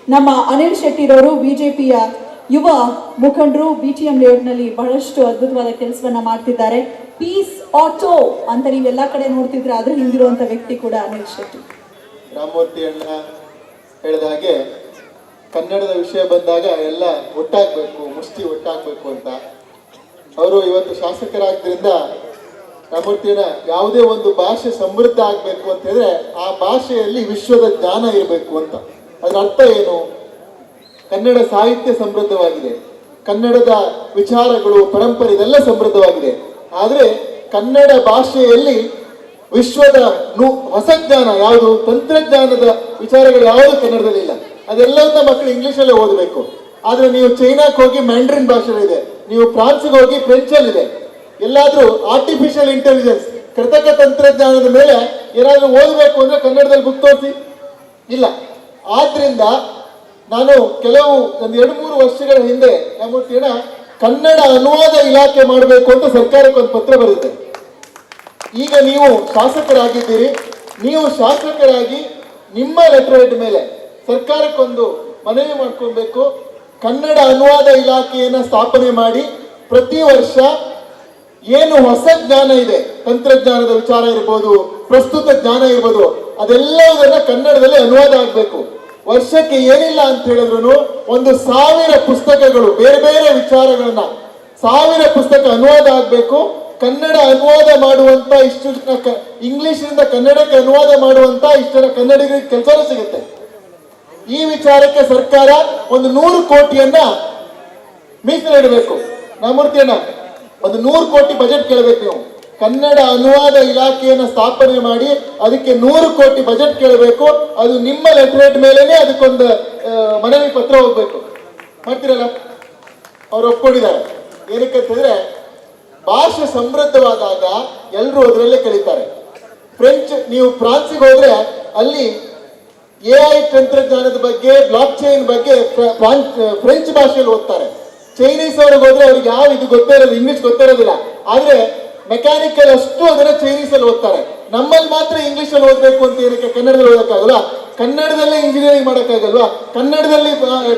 ನಮ್ಮ ಅನಿಲ್ ಶೆಟ್ಟಿರವರು ಬಿಜೆಪಿಯ ಯುವ ಮುಖಂಡರು ಬಿಟಿಎಂ ಲೇಔಟ್ನಲ್ಲಿ ಬಹಳಷ್ಟು ಅದ್ಭುತವಾದ ಕೆಲಸವನ್ನ ಮಾಡ್ತಿದ್ದಾರೆ. ಪೀಸ್ ಆಟೋ ಅಂತ ನೀವೆಲ್ಲ ಕಡೆ ನೋಡ್ತಿದ್ರೆ ಅದ್ರ ಹಿಂದಿರುವಂತ ವ್ಯಕ್ತಿ ಕೂಡ ಅನಿಲ್ ಶೆಟ್ಟಿ. ರಾಮಮೂರ್ತಿ ಅಣ್ಣ ಹೇಳಿದ ಹಾಗೆ ಕನ್ನಡದ ವಿಷಯ ಬಂದಾಗ ಎಲ್ಲ ಒಟ್ಟಾಗಬೇಕು, ಮುಷ್ಟಿ ಒಟ್ಟಾಗಬೇಕು ಅಂತ ಅವರು ಇವತ್ತು ಶಾಸಕರಾದ್ರಿಂದ ರಾಮಮೂರ್ತಿಯನ್ನ ಯಾವುದೇ ಒಂದು ಭಾಷೆ ಸಮೃದ್ಧ ಆಗಬೇಕು ಅಂತ ಹೇಳಿದ್ರೆ ಆ ಭಾಷೆಯಲ್ಲಿ ವಿಶ್ವದ ಜ್ಞಾನ ಇರಬೇಕು ಅಂತ. ಅದರ ಅರ್ಥ ಏನು? ಕನ್ನಡ ಸಾಹಿತ್ಯ ಸಮೃದ್ಧವಾಗಿದೆ, ಕನ್ನಡದ ವಿಚಾರಗಳು, ಪರಂಪರೆ ಇದೆಲ್ಲ ಸಮೃದ್ಧವಾಗಿದೆ. ಆದರೆ ಕನ್ನಡ ಭಾಷೆಯಲ್ಲಿ ವಿಶ್ವದ ಹೊಸ ಜ್ಞಾನ ಯಾವುದು, ತಂತ್ರಜ್ಞಾನದ ವಿಚಾರಗಳು ಯಾವುದು ಕನ್ನಡದಲ್ಲಿ ಇಲ್ಲ. ಅದೆಲ್ಲವನ್ನ ಮಕ್ಕಳು ಇಂಗ್ಲಿಷಲ್ಲೇ ಓದಬೇಕು. ಆದ್ರೆ ನೀವು ಚೈನಾಕ್ಕೆ ಹೋಗಿ ಮ್ಯಾಂಡ್ರಿನ್ ಭಾಷೆಗಳಿದೆ, ನೀವು ಫ್ರಾನ್ಸ್ಗೆ ಹೋಗಿ ಫ್ರೆಂಚಲ್ಲಿದೆ. ಎಲ್ಲಾದ್ರೂ ಆರ್ಟಿಫಿಷಿಯಲ್ ಇಂಟೆಲಿಜೆನ್ಸ್, ಕೃತಕ ತಂತ್ರಜ್ಞಾನದ ಮೇಲೆ ಏನಾದ್ರೂ ಓದಬೇಕು ಅಂದ್ರೆ ಕನ್ನಡದಲ್ಲಿ ಬುಕ್ ತೋರಿಸಿ ಇಲ್ಲ. ಆದ್ರಿಂದ ನಾನು ಒಂದು 2-3 ವರ್ಷಗಳ ಹಿಂದೆ ರಾಮಮೂರ್ತಿಯನ್ನ ಕನ್ನಡ ಅನುವಾದ ಇಲಾಖೆ ಮಾಡಬೇಕು ಅಂತ ಸರ್ಕಾರಕ್ಕೆ ಒಂದು ಪತ್ರ ಬರುತ್ತೆ. ಈಗ ನೀವು ಶಾಸಕರಾಗಿದ್ದೀರಿ, ನೀವು ಶಾಸಕರಾಗಿ ನಿಮ್ಮ ಲೆಟರ್ ಹೆಡ್ ಮೇಲೆ ಸರ್ಕಾರಕ್ಕೊಂದು ಮನವಿ ಮಾಡ್ಕೊಳ್ಬೇಕು. ಕನ್ನಡ ಅನುವಾದ ಇಲಾಖೆಯನ್ನು ಸ್ಥಾಪನೆ ಮಾಡಿ ಪ್ರತಿ ವರ್ಷ ಏನು ಹೊಸ ಜ್ಞಾನ ಇದೆ, ತಂತ್ರಜ್ಞಾನದ ವಿಚಾರ ಇರ್ಬೋದು, ಪ್ರಸ್ತುತ ಜ್ಞಾನ ಇರ್ಬೋದು, ಅದೆಲ್ಲದನ್ನ ಕನ್ನಡದಲ್ಲಿ ಅನುವಾದ ಆಗಬೇಕು. ವರ್ಷಕ್ಕೆ ಏನಿಲ್ಲ ಅಂತ ಹೇಳಿದ್ರು 1000 ಪುಸ್ತಕಗಳು, ಬೇರೆ ಬೇರೆ ವಿಚಾರಗಳನ್ನ 1000 ಪುಸ್ತಕ ಅನುವಾದ ಆಗಬೇಕು. ಕನ್ನಡ ಅನುವಾದ ಮಾಡುವಂತ ಇಷ್ಟು ಜನ, ಇಂಗ್ಲಿಷ್ನಿಂದ ಕನ್ನಡಕ್ಕೆ ಅನುವಾದ ಮಾಡುವಂತ ಇಷ್ಟು ಜನ ಕನ್ನಡಿಗರಿಗೆ ಕೆಲಸ ಸಿಗುತ್ತೆ. ಈ ವಿಚಾರಕ್ಕೆ ಸರ್ಕಾರ 100 ಕೋಟಿಯನ್ನ ಮೀಸಲಿಡಬೇಕು. ರಾಮಮೂರ್ತಿಯನ್ನ 100 ಕೋಟಿ ಬಜೆಟ್ ಕೇಳಬೇಕು. ನೀವು ಕನ್ನಡ ಅನುವಾದ ಇಲಾಖೆಯನ್ನು ಸ್ಥಾಪನೆ ಮಾಡಿ ಅದಕ್ಕೆ 100 ಕೋಟಿ ಬಜೆಟ್ ಕೇಳಬೇಕು. ಅದು ನಿಮ್ಮ ಲೆಟರ್ ಹೆಡ್ ಮೇಲೇನೆ ಅದಕ್ಕೊಂದು ಮನವಿ ಪತ್ರ ಹೋಗ್ಬೇಕು. ಮಾಡ್ತೀರಲ್ಲ? ಅವ್ರು ಒಪ್ಕೊಂಡಿದ್ದಾರೆ. ಏನಕ್ಕೆ ಅಂತಂದ್ರೆ ಭಾಷೆ ಸಮೃದ್ಧವಾದಾಗ ಎಲ್ಲರೂ ಅದರಲ್ಲೇ ಕಲಿತಾರೆ. ನೀವು ಫ್ರಾನ್ಸಿಗೆ ಹೋದ್ರೆ ಅಲ್ಲಿ AI ತಂತ್ರಜ್ಞಾನದ ಬಗ್ಗೆ, ಬ್ಲಾಕ್ ಚೈನ್ ಬಗ್ಗೆ ಫ್ರೆಂಚ್ ಭಾಷೆಯಲ್ಲಿ ಓದ್ತಾರೆ. ಚೈನೀಸ್ ಅವ್ರಿಗೆ ಹೋದ್ರೆ ಅವ್ರಿಗೆ ಯಾವ ಇದು ಗೊತ್ತಿರೋದು, ಇಂಗ್ಲಿಷ್ ಗೊತ್ತಿರೋದಿಲ್ಲ. ಆದ್ರೆ ಮೆಕ್ಯಾನಿಕಲ್ ಅಷ್ಟು ಅದನ್ನ ಚೈನೀಸ್ ಅಲ್ಲಿ ಓದ್ತಾರೆ. ನಮ್ಮಲ್ಲಿ ಮಾತ್ರ ಇಂಗ್ಲಿಷ್ ಅಲ್ಲಿ ಓದಬೇಕು ಅಂತ ಏನಕ್ಕೆ? ಕನ್ನಡದಲ್ಲಿ ಓದಕ್ಕಾಗಲ್ವಾ? ಕನ್ನಡದಲ್ಲೇ ಇಂಜಿನಿಯರಿಂಗ್ ಮಾಡೋಕ್ಕಾಗಲ್ವಾ? ಕನ್ನಡದಲ್ಲಿ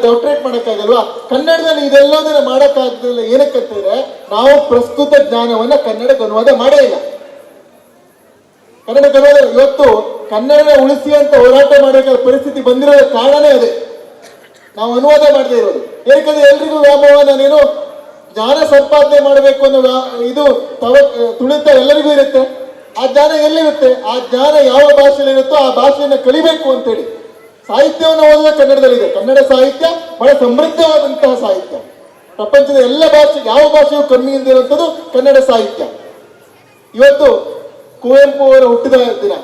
ಡಾಕ್ಟರೇಟ್ ಮಾಡೋಕ್ಕಾಗಲ್ವಾ? ಕನ್ನಡದಲ್ಲಿ ಇದೆಲ್ಲದನ್ನ ಮಾಡೋಕ್ಕಾಗದಿಲ್ಲ. ಏನಕ್ಕಂತಂದ್ರೆ ನಾವು ಪ್ರಸ್ತುತ ಜ್ಞಾನವನ್ನ ಕನ್ನಡಕ್ಕೆ ಅನುವಾದ ಮಾಡೇ ಇಲ್ಲ. ಕನ್ನಡಕ್ಕೆ ಅನುವಾದ ಇವತ್ತು ಕನ್ನಡ ಉಳಿಸಿ ಅಂತ ಹೋರಾಟ ಮಾಡಬೇಕಾದ ಪರಿಸ್ಥಿತಿ ಬಂದಿರೋ ಕಾರಣನೇ ಅದೇ. ನಾವು ಅನುವಾದ ಮಾಡದೇ ಇರೋದು. ಯಾಕಂದ್ರೆ ಎಲ್ರಿಗೂ ವ್ಯಾಮೋಹ, ನಾನೇನು ಜ್ಞಾನ ಸಂಪಾದನೆ ಮಾಡಬೇಕು ಅನ್ನೋ ಇದು ತುಳಿತ ಎಲ್ಲರಿಗೂ ಇರುತ್ತೆ. ಆ ಜ್ಞಾನ ಎಲ್ಲಿರುತ್ತೆ? ಆ ಜ್ಞಾನ ಯಾವ ಭಾಷೆಯಲ್ಲಿ ಇರುತ್ತೋ ಆ ಭಾಷೆಯನ್ನು ಕಲಿಬೇಕು ಅಂತೇಳಿ ಸಾಹಿತ್ಯವನ್ನು ಓದುವ ಕನ್ನಡದಲ್ಲಿದೆ. ಕನ್ನಡ ಸಾಹಿತ್ಯ ಬಹಳ ಸಮೃದ್ಧವಾದಂತಹ ಸಾಹಿತ್ಯ. ಪ್ರಪಂಚದ ಎಲ್ಲ ಭಾಷೆ, ಯಾವ ಭಾಷೆಯೂ ಕಮ್ಮಿ ಇಲ್ಲದಿರುವಂಥದ್ದು ಕನ್ನಡ ಸಾಹಿತ್ಯ. ಇವತ್ತು ಕುವೆಂಪು ಅವರ ಹುಟ್ಟಿದ ದಿನ.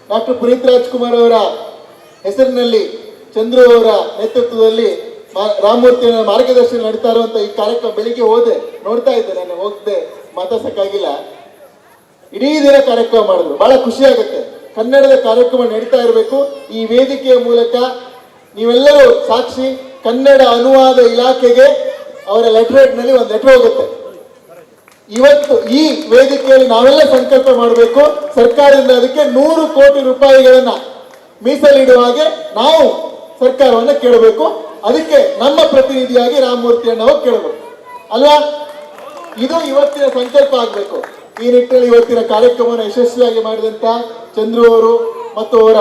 ಡಾಕ್ಟರ್ ಪುನೀತ್ ರಾಜ್ಕುಮಾರ್ ಅವರ ಹೆಸರಿನಲ್ಲಿ, ಚಂದ್ರು ಅವರ ನೇತೃತ್ವದಲ್ಲಿ ರಾಮಮೂರ್ತಿ ಮಾರ್ಗದರ್ಶನ ನಡೀತಾ ಇರುವಂತ ಈ ಕಾರ್ಯಕ್ರಮ ಬೆಳಿಗ್ಗೆ ಹೋದೆ, ನೋಡ್ತಾ ಇದ್ದೆ. ನಾನು ಹೋಗದೆ ಮಾತಾಡ್ಸಕ್ಕಾಗಿಲ್ಲ. ಇಡೀ ದಿನ ಕಾರ್ಯಕ್ರಮ ಮಾಡಿದ್ರು. ಬಹಳ ಖುಷಿ ಆಗುತ್ತೆ. ಕನ್ನಡದ ಕಾರ್ಯಕ್ರಮ ನಡೀತಾ ಇರಬೇಕು. ಈ ವೇದಿಕೆಯ ಮೂಲಕ ನೀವೆಲ್ಲರೂ ಸಾಕ್ಷಿ. ಕನ್ನಡ ಅನುವಾದ ಇಲಾಖೆಗೆ ಅವರ ಲೆಟರ್ ಹೆಡ್ ನಲ್ಲಿ ಒಂದು ಲೆಟರ್ ಹೋಗುತ್ತೆ. ಇವತ್ತು ಈ ವೇದಿಕೆಯಲ್ಲಿ ನಾವೆಲ್ಲ ಸಂಕಲ್ಪ ಮಾಡಬೇಕು. ಸರ್ಕಾರದಿಂದ ಅದಕ್ಕೆ 100 ಕೋಟಿ ರೂಪಾಯಿಗಳನ್ನ ಮೀಸಲಿಡುವ ಹಾಗೆ ನಾವು ಸರ್ಕಾರವನ್ನ ಕೇಳಬೇಕು. ಅದಕ್ಕೆ ನಮ್ಮ ಪ್ರತಿನಿಧಿಯಾಗಿ ರಾಮಮೂರ್ತಿ ಅಣ್ಣವರು ಕೇಳಬೇಕು ಅಲ್ವಾ? ಇದು ಇವತ್ತಿನ ಸಂಕಲ್ಪ ಆಗಬೇಕು. ಈ ನಿಟ್ಟಿನಲ್ಲಿ ಇವತ್ತಿನ ಕಾರ್ಯಕ್ರಮವನ್ನು ಯಶಸ್ವಿಯಾಗಿ ಮಾಡಿದಂತ ಚಂದ್ರು ಅವರು ಮತ್ತು ಅವರ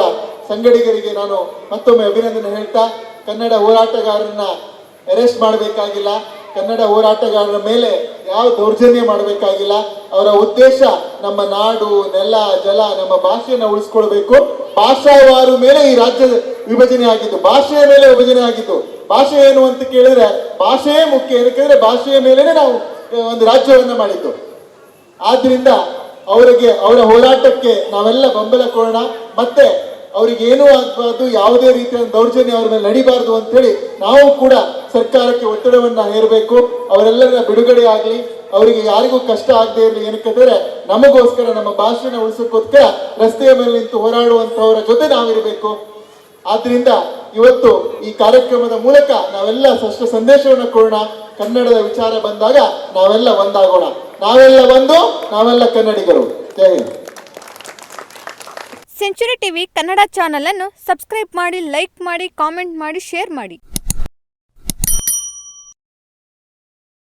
ಸಂಗಡಿಗರಿಗೆ ನಾನು ಮತ್ತೊಮ್ಮೆ ಅಭಿನಂದನೆ ಹೇಳ್ತಾ, ಕನ್ನಡ ಹೋರಾಟಗಾರರನ್ನ ಅರೆಸ್ಟ್ ಮಾಡಬೇಕಾಗಿಲ್ಲ, ಕನ್ನಡ ಹೋರಾಟಗಾರರ ಮೇಲೆ ಯಾವ ದೌರ್ಜನ್ಯ ಮಾಡಬೇಕಾಗಿಲ್ಲ. ಅವರ ಉದ್ದೇಶ ನಮ್ಮ ನಾಡು, ನೆಲ, ಜಲ, ನಮ್ಮ ಭಾಷೆಯನ್ನು ಉಳಿಸ್ಕೊಳ್ಬೇಕು. ಭಾಷಾವಾರು ಮೇಲೆ ಈ ರಾಜ್ಯದ ವಿಭಜನೆ ಆಗಿದ್ದು, ಭಾಷೆಯ ಮೇಲೆ ವಿಭಜನೆ ಆಗಿದ್ದು. ಭಾಷೆ ಏನು ಅಂತ ಕೇಳಿದ್ರೆ ಭಾಷೆಯೇ ಮುಖ್ಯ. ಏನಕ್ಕೆ? ಭಾಷೆಯ ಮೇಲೆನೆ ನಾವು ಒಂದು ರಾಜ್ಯವನ್ನ ಮಾಡಿದ್ದು. ಆದ್ರಿಂದ ಅವರಿಗೆ, ಅವರ ಹೋರಾಟಕ್ಕೆ ನಾವೆಲ್ಲ ಬೆಂಬಲ ಕೊಡೋಣ. ಮತ್ತೆ ಅವ್ರಿಗೆ ಏನೂ ಆಗಬಾರ್ದು, ಯಾವುದೇ ರೀತಿಯ ದೌರ್ಜನ್ಯ ಅವ್ರ ಮೇಲೆ ನಡಿಬಾರ್ದು ಅಂತ ಹೇಳಿ ನಾವು ಕೂಡ ಸರ್ಕಾರಕ್ಕೆ ಒತ್ತಡವನ್ನ ಹೇರಬೇಕು. ಅವರೆಲ್ಲರ ಬಿಡುಗಡೆ ಆಗಲಿ, ಅವರಿಗೆ ಯಾರಿಗೂ ಕಷ್ಟ ಆಗದೆ ಇರಲಿ. ಏನಕ್ಕಂದ್ರೆ ನಮಗೋಸ್ಕರ, ನಮ್ಮ ಭಾಷೆನ ಉಳಿಸೋಕ್ಕೋಸ್ಕರ ರಸ್ತೆಯ ಮೇಲೆ ನಿಂತು ಹೋರಾಡುವಂತವರ ಜೊತೆ ನಾವಿರಬೇಕು. ಆದ್ರಿಂದ ಇವತ್ತು ಈ ಕಾರ್ಯಕ್ರಮದ ಮೂಲಕ ನಾವೆಲ್ಲ ಸ್ಪಷ್ಟ ಸಂದೇಶವನ್ನು ಕೊಡೋಣ. ಕನ್ನಡದ ವಿಚಾರ ಬಂದಾಗ ನಾವೆಲ್ಲ ಒಂದಾಗೋಣ. ನಾವೆಲ್ಲ ಒಂದು, ನಾವೆಲ್ಲ ಕನ್ನಡಿಗರು. ಜೈ ಹಿಂದ್. ಸೆಂಚುರಿ ಟಿವಿ ಕನ್ನಡ ಚಾನಲನ್ನು ಸಬ್ಸ್ಕ್ರೈಬ್ ಮಾಡಿ, ಲೈಕ್ ಮಾಡಿ, ಕಾಮೆಂಟ್ ಮಾಡಿ, ಶೇರ್ ಮಾಡಿ.